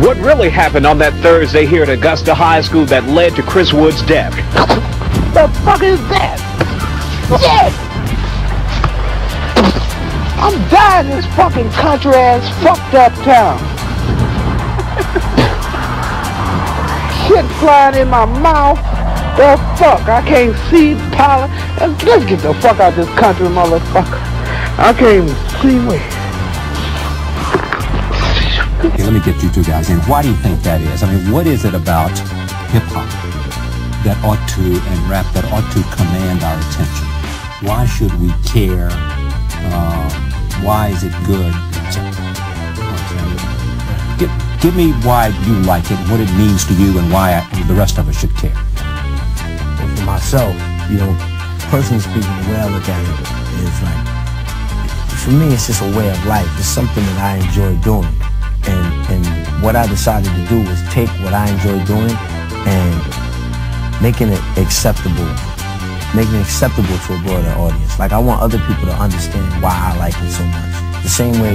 What really happened on that Thursday here at Augusta High School that led to Chris Wood's death? The fuck is that? Shit! I'm dying in this fucking country ass fucked up town. Shit flying in my mouth. The fuck? I can't see pollen. Let's get the fuck out of this country, motherfucker. I can't even see me. Okay, let me get you two guys in. Why do you think that is? I mean, what is it about hip-hop that ought to, and rap that ought to command our attention? Why should we care? Why is it good? Give me why you like it, what it means to you, and why the rest of us should care. Well, for myself, you know, personally speaking, the way I look at it is like, for me, it's just a way of life. It's something that I enjoy doing. And what I decided to do was take what I enjoy doing and making it acceptable to a broader audience. Like, I want other people to understand why I like it so much. The same way,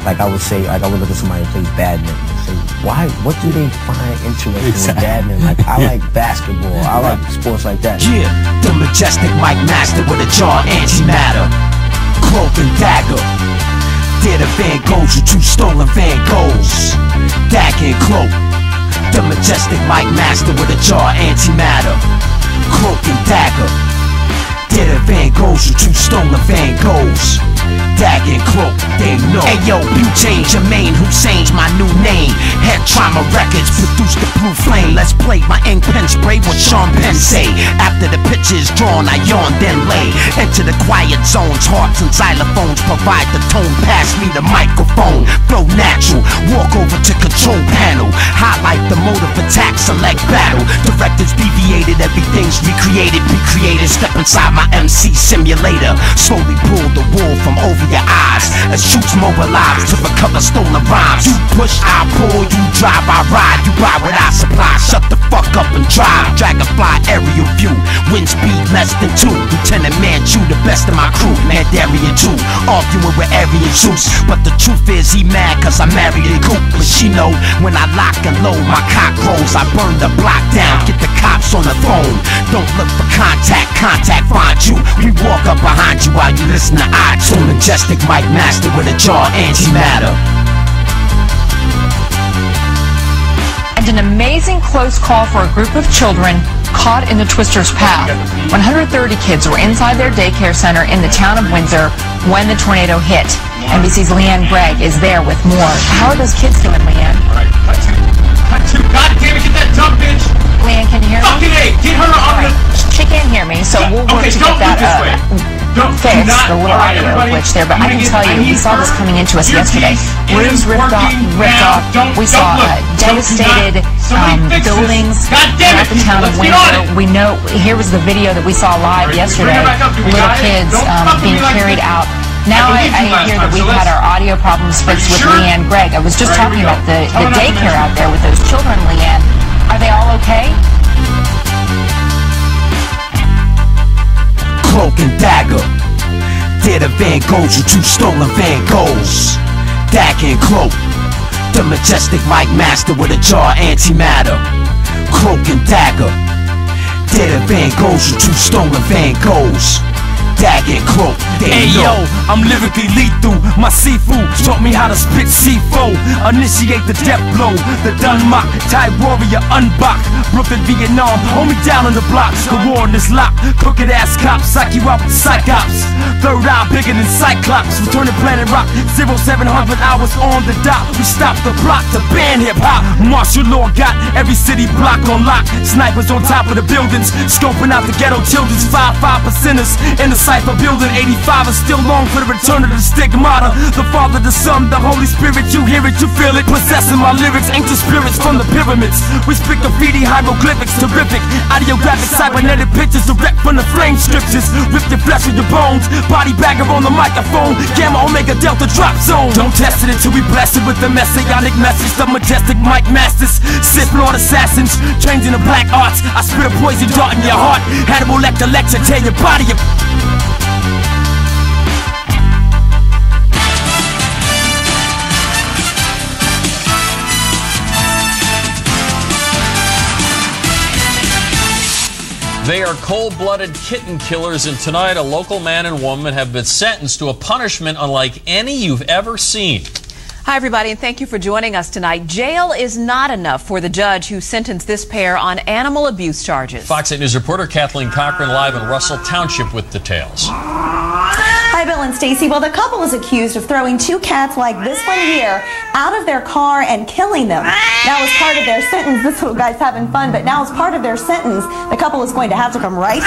like I would say, like I would look at somebody who plays badminton and say, why, what do they find interesting in badminton? Like, I like basketball, I like sports like that. Yeah, the majestic mic master with a jaw antimatter, cloak and dagger. Did a Van Goghs with 2 stolen Van Goghs, dagger and cloak. The majestic mic master with a jaw antimatter, cloak and dagger. Did a Van Goghs with 2 stolen Van Goghs, dagger and cloak. They know. Ayo, Butane, Jermaine Hussein's my new name. Head Trauma Records produced the blue flame. Let's play my ink pen spray what Sean Penn say. After the picture is drawn, I yawn then lay. Enter the quiet zones, harps and xylophones provide the tone. Pass me the microphone, flow natural. Walk over to control panel, highlight the mode of attack, select battle. Directives deviated, everything's recreated. Be creative, step inside my MC simulator. Slowly pull the wool from over your eyes as troops mobilize to recover stolen rhymes. You push, I pull, you drive, I ride. You buy what I supply, shut the fuck up and drive. Dragonfly aerial view, wind speed less than 2. Lieutenant Manchu, the best of my crew. Mandarin too, arguing with Aryan Zeus. But the truth is he mad cause I married a goop. But she know when I lock and load my cock rolls, I burn the block down, get the cops on the phone. Don't look for contact, contact find you. We walk up behind you while you listen to iTunes. Majestic mic master with a jaw antimatter. And an amazing close call for a group of children caught in the twister's path. 130 kids were inside their daycare center in the town of Windsor when the tornado hit. NBC's Leanne Gregg is there with more. How are those kids doing, Leanne? All right, cut two. God damn it, get that dumb bitch. Leanne, can you hear me? Fucking A, get her on the... She can't hear me, so we'll work to get that fixed, the little audio glitch there. But I can tell you, we saw this coming into us yesterday. Roofs ripped off. We saw devastated buildings throughout the town of Windsor. We know, here was the video that we saw live yesterday. Little kids being carried out. Now I hear that we've had our audio problems fixed with Leanne Gregg. I was just talking about the daycare out there with those children, Leanne. Are they all okay? Cloak and dagger. Did a Van Goghs with 2 stolen Van Goghs, dagger and cloak. The majestic mic master with a jaw antimatter, cloak and dagger. Did a Van Goghs with 2 stolen Van Goghs, dagger and cloak. Hey yo, I'm lyrically lethal. My seafood taught me how to spit C4. Initiate the death blow, the Dunmock, Thai warrior unbox. Brooklyn, Vietnam, hold me down on the block. The war in this lock, crooked ass cops, psych you out with psychops. Third eye bigger than Cyclops. Returning planet rock, 0700 hours on the dot. We stop the block to ban hip hop. Martial law got every city block on lock. Snipers on top of the buildings, scoping out the ghetto children's 5%ers in the cipher building. 85 is still long for the return of the stigmata. The Father, the Son, the Holy Spirit. You hear it, you feel it. Possessing my lyrics, ancient spirits from the pyramids. We speak graffiti, hieroglyphics, terrific. Audiographic, cybernetic pictures direct from the flame scriptures. Rip your flesh and your bones. Body bagger on the microphone. Gamma, Omega, Delta, drop zone. Don't test it until we bless it with the messianic message. The majestic mic masters, Sith Lord assassins, changing the black arts. I spit a poison dart in your heart. Hannibal lecture, tear your body apart. They are cold-blooded kitten killers, and tonight a local man and woman have been sentenced to a punishment unlike any you've ever seen. Hi, everybody, and thank you for joining us tonight. Jail is not enough for the judge who sentenced this pair on animal abuse charges. Fox 8 News reporter Kathleen Cochran live in Russell Township with details. Hi, Bill and Stacy. Well, the couple is accused of throwing two cats like this one here out of their car and killing them. Now, as part of their sentence, this little guy's having fun, but now as part of their sentence, the couple is going to have to come right.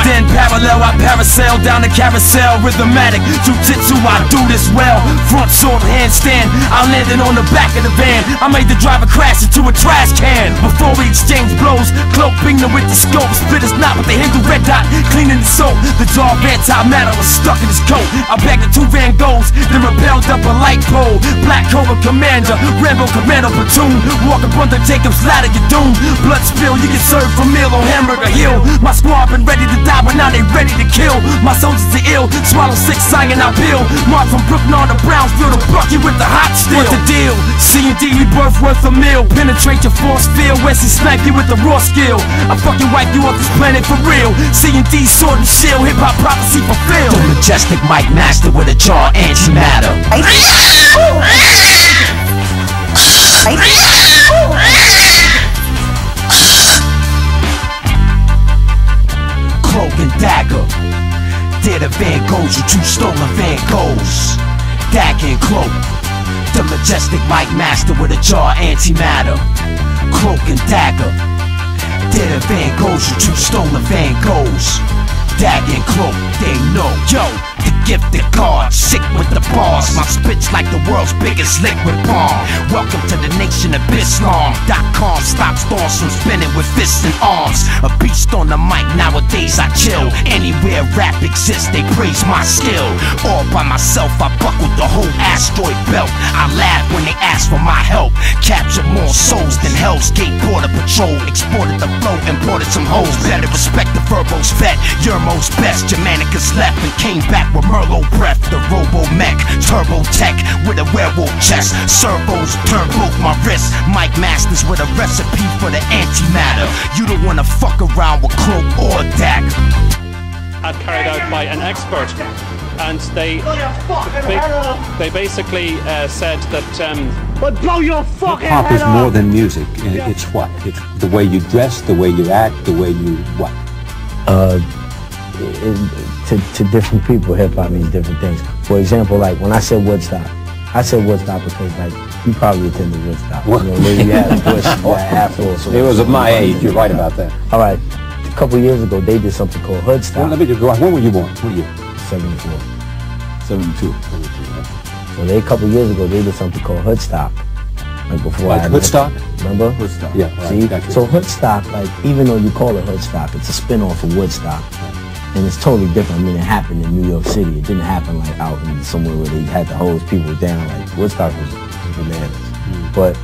Stand parallel, I parasail down the carousel. Rhythmatic, jujitsu, I do this well. Front sword, handstand, I landed on the back of the van. I made the driver crash into a trash can. Before we exchange blows, cloak Bingner with the scope. Split his knot with the Hindu red dot, cleaning the soap. The jaw of antimatter was stuck in his coat. I bagged the two Van Goghs, then repelled up a light pole. Black Cobra Commander, Rambo Commando Platoon. Walk up under Jacob's ladder, you're doomed. Blood spill, you get served for meal on Hamburger Hill. My squad been ready to die, but now they ready to kill. My soldiers are ill, swallow 6 cyanide pill. March from Brooklyn on to Brownsville to Bucky with the hot steel. What's the deal? C&D rebirth worth a meal. Penetrate your force field, Wesley smack you with the raw skill. I fucking wipe you off this planet for real. C&D sword and shield, hip hop prophecy fulfilled. The majestic mic master with a jaw antimatter. Cloak and dagger, they're the Van Goghs, you two stolen Van Goghs. Dagger and cloak, the majestic mic master with a jaw antimatter. Cloak and dagger, they're the Van Goghs, you two stolen Van Goghs. Dagger and cloak, they know, yo. The gifted God, sick with the bars. My spit's like the world's biggest liquid bomb. Welcome to the nation of Islam.com. Stop storms from spinning with fists and arms. A beast on the mic, nowadays I chill. Anywhere rap exists, they praise my skill. All by myself, I buckled the whole asteroid belt. I laugh when they ask for my help. Captured more souls than Hell's Gate Border Patrol. Exported the flow, imported some hoes. Better respect the Verbo's vet, Yermo's best. Germanicus left and came back with Merlot breath, the Robo-Mech, Turbo Tech with a werewolf chest, servos turn both my wrists, Mike Masters with a recipe for the antimatter. You don't wanna fuck around with Cloak or Dagger. Had carried out by an expert, and they basically said that. But blow your fucking Hip-hop head is off. more than music. It's what? It's the way you dress, the way you act, the way you what? To different people, hip-hop means different things. For example, like when I said Woodstock because like you probably attended Woodstock. You know, maybe you had a bush, you had afro. So it was of my age, you're right about that. All right, a couple years ago they did something called Hoodstock. Well, let me just go on. When were you born? What year? 74. 72. So a couple years ago they did something called Hoodstock. Like before like Hoodstock? Remember? Hoodstock. Yeah. Right, see? gotcha. So Hoodstock, like even though you call it Hoodstock, it's a spin-off of Woodstock. And it's totally different. I mean, it happened in New York City. It didn't happen like out in somewhere where they had to hose people down. Like Woodstock was bananas. But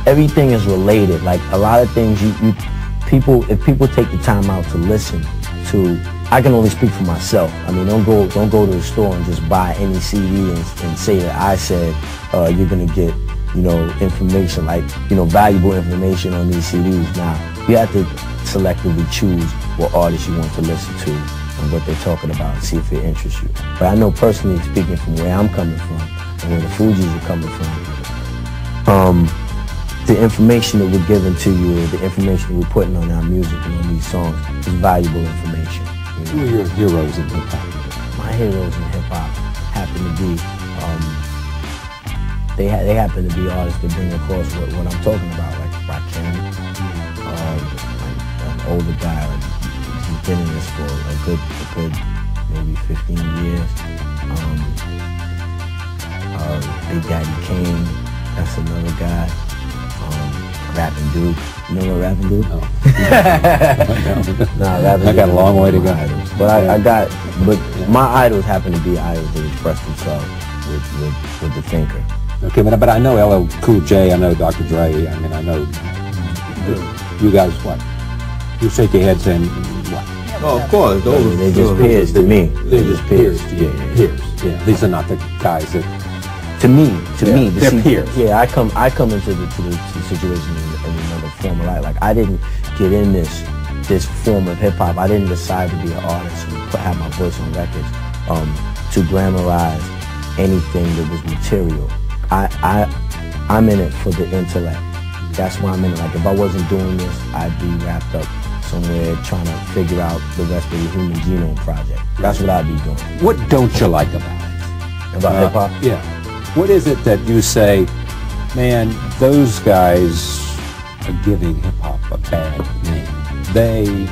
everything is related. Like a lot of things, if people take the time out to listen to, I can only speak for myself. I mean, don't go to the store and just buy any CD and say that I said you're gonna get, you know, information like, you know, valuable information on these CDs. Now, you have to selectively choose what artists you want to listen to and what they're talking about and see if it interests you. But I know personally speaking from where I'm coming from and where the Fugees are coming from, the information that we're giving to you, or the information that we're putting on our music and on these songs is valuable information. You know? Who are your heroes in hip-hop? My heroes in hip-hop happen to be, they happen to be artists that bring across what I'm talking about, like Rakim, like an older guy, like, he's been in this for a good maybe 15 years. Big Daddy Kane, that's another guy. Rapping Duke, you know what Rapping Duke? No. Nah, Rapping I got a long way to go. Idols. But my idols happen to be idols that express themselves with the thinker. Okay, but I know LL Cool J, I know Dr. Dre, I mean, I know you guys what? You shake your head saying, what? Oh, of course. They just peers to me. They're just peers. Peers. Yeah. These are not the guys that. To me, they're peers. Yeah, I come into the situation in another form of life. Like, I didn't get in this form of hip hop. I didn't decide to be an artist and have my voice on records to glamorize anything that was material. I'm in it for the intellect. That's why I'm in it. Like, if I wasn't doing this, I'd be wrapped up somewhere trying to figure out the rest of the Human Genome Project. That's what I'd be doing. What don't you like about it? About hip hop? Yeah. What is it that you say, man, those guys are giving hip hop a bad name?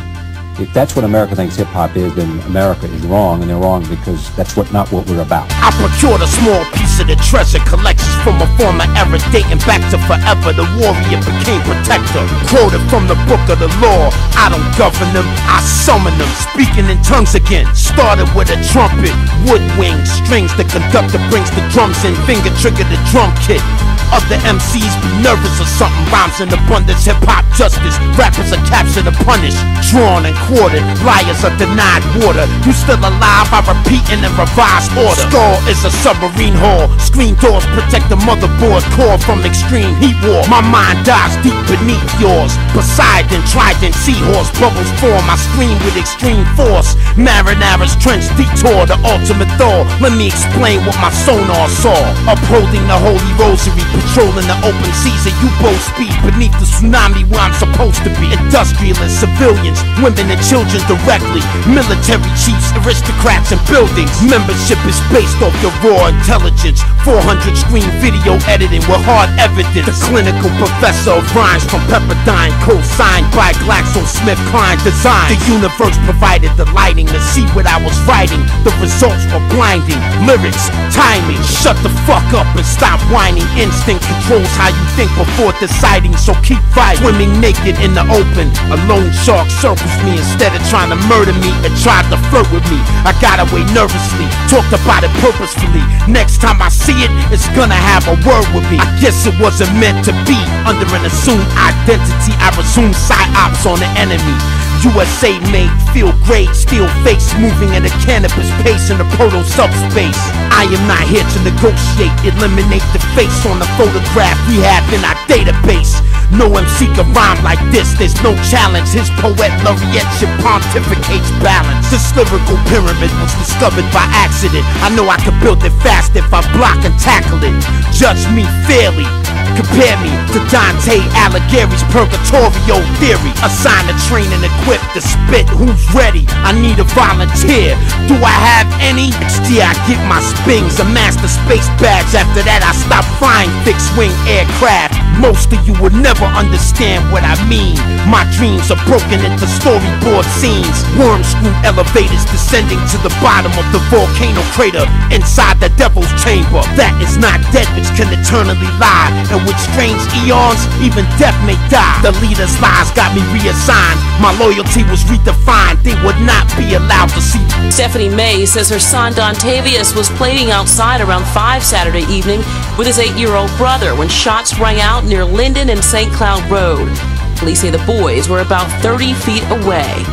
If that's what America thinks hip-hop is, then America is wrong, and they're wrong because that's not what we're about. I procured a small piece of the treasure collections from a former era dating back to forever. The warrior became protector. Quoted from the book of the law. I don't govern them, I summon them. Speaking in tongues again. Started with a trumpet, wood wings, strings. The conductor brings the drums in, finger trigger the drum kit. Other MCs be nervous or something. Rhymes in abundance, hip-hop justice. Rappers are captured and punished, drawn and quartered. Liars are denied water. You still alive, I repeat in a revised order. Skull is a submarine hull. Screen doors protect the motherboard core from extreme heat war. My mind dives deep beneath yours. Poseidon, trident, seahorse. Bubbles form, I scream with extreme force. Marinara's trench detour, the ultimate Thor. Let me explain what my sonar saw. Upholding the holy rosary, patrolling the open seas at U-boat speed beneath the tsunami where I'm supposed to be. Industrialists, civilians, women and children directly. Military chiefs, aristocrats and buildings. Membership is based off your raw intelligence. 400 screen video editing with hard evidence. The clinical professor of rhymes from Pepperdine, co-signed by GlaxoSmithKline Design. The universe provided the lighting to see what I was writing. The results were blinding. Lyrics, timing. Shut the fuck up and stop whining. Instinct controls how you think before deciding, so keep fighting. Swimming naked in the open, a lone shark circles me instead of trying to murder me and tried to flirt with me. I got away nervously, talked about it purposefully. Next time I see it, it's gonna have a word with me. I guess it wasn't meant to be. Under an assumed identity, I resumed psyops on the enemy. USA made, feel great, steel face, moving at a cannabis pace in the proto-subspace. I am not here to negotiate, eliminate the face on the photograph we have in our database. No MC can rhyme like this, there's no challenge. His poet laureateship pontificates balance. This lyrical pyramid was discovered by accident. I know I could build it fast if I block and tackle it. Judge me fairly. Compare me to Dante Alighieri's Purgatorio theory. Assign a train and equip to spit. Who's ready? I need a volunteer. Do I have any? XD, I get my spings. A master space badge. After that I stop flying fixed wing aircraft. Most of you will never understand what I mean. My dreams are broken into storyboard scenes. Worm screw elevators descending to the bottom of the volcano crater inside the devil's chamber. That is not dead which can eternally lie, and with strange eons even death may die. The leader's lies got me reassigned. My loyalty was redefined. They would not be allowed to see. Stephanie May says her son Dontavius was playing outside around 5 Saturday evening with his 8-year-old brother when shots rang out near Linden and St. Cloud Road. Police say the boys were about 30 feet away.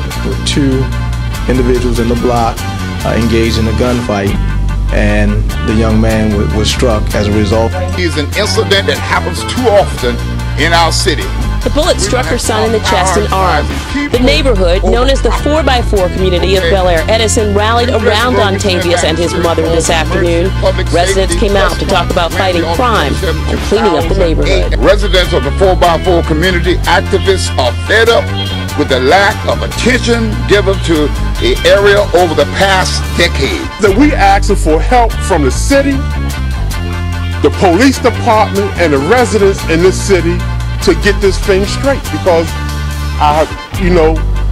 Two individuals in the block engaged in a gunfight, and the young man was struck as a result. It is an incident that happens too often in our city. The bullet struck her son in the chest and arm. The neighborhood, known as the 4x4 community of Bel Air Edison, rallied around Dontavius and his mother this afternoon. Residents came out to talk about fighting crime and cleaning up the neighborhood. Residents of the 4x4 community, activists are fed up with the lack of attention given to the area over the past decade. That we asking for help from the city, the police department, and the residents in this city to get this thing straight, because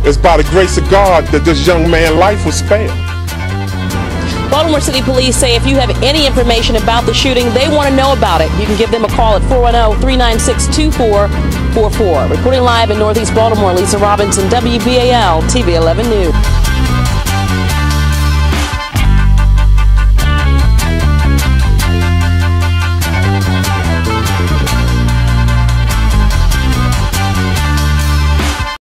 it's by the grace of God that this young man's life was spared. Baltimore City Police say if you have any information about the shooting, they want to know about it. You can give them a call at 410-396-2444. Reporting live in Northeast Baltimore, Lisa Robinson, WBAL TV 11 News.